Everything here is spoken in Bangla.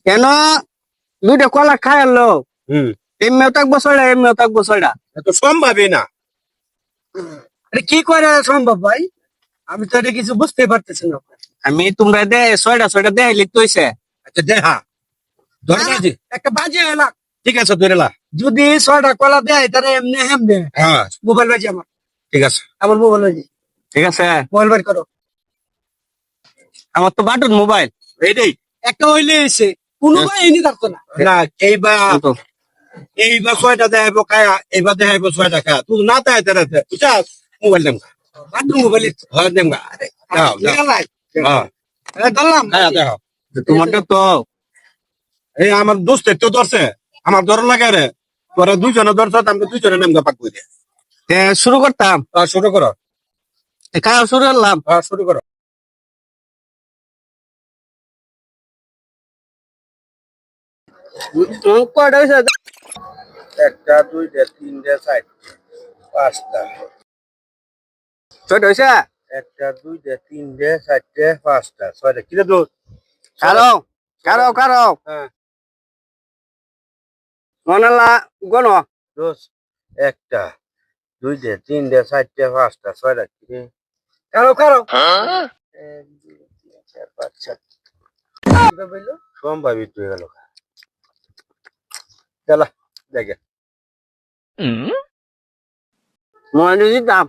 কেন দুইটা কলা খাই আনলো হুম এমনিও থাকবো ছয়টা তো সম্ভবই না। আরে কি করে সম্ভব ভাই? আমি তো এটা কিছু বুঝতে পারতেছি না। আমি তোমরা দে ছয়টা দেয় লিখতে হইছে। আচ্ছা দেখা ধরে বাজি। একটা বাজে এলাক, ঠিক আছে ধরে লা। যদি 6টা কলা দেয় তাহলে এমনি হেমনে হ্যাঁ মোবাইল বাজি আমার, ঠিক আছে। আমার মোবাইল বাজি, ঠিক আছে মোবাইল বাই করো। আমার তো বাটন মোবাইল এইটাই একটা হইলে এসে কোনো ভাই এনে থাকতো না। না এইবার 6টা দেখাইবো খায়া, এইবার দেখাইবো 6টা খায়া, তুই না তাই তারা বুঝাস মোবাইল দেম বাথরুম মোবাইল হয় দেম দাও দাও হ্যাঁ ধরলাম হ্যাঁ দেখো। তোমারটা তো এই আমার দোস্তের তো ধরছে, আমার ধর লাগে রে, তোরা দুইজনে ধরছ, আমি দুইজনে নেমগা পাক করে শুরু করতাম শুরু করো। খাওয়া শুরু করলাম। শুরু করো। কয়টা হয়েছে? একটা দুইটা তিনটা চারটে পাঁচটা, ছয়টা হয়েছে। একটা দুইটা তিনটে চারটে পাঁচটা ছয়টা, কিরে দোষ কারো কারো হ্যাঁ মনালা গণ দোষ, একটা দুইটা তিনটে চারটে পাঁচটা ছয়টা, কিরে কারো কারো এক দুই তিন চার পাঁচ ছয়, সম্ভাবিত হয়ে গেল চলা দেখে মনে দিতাম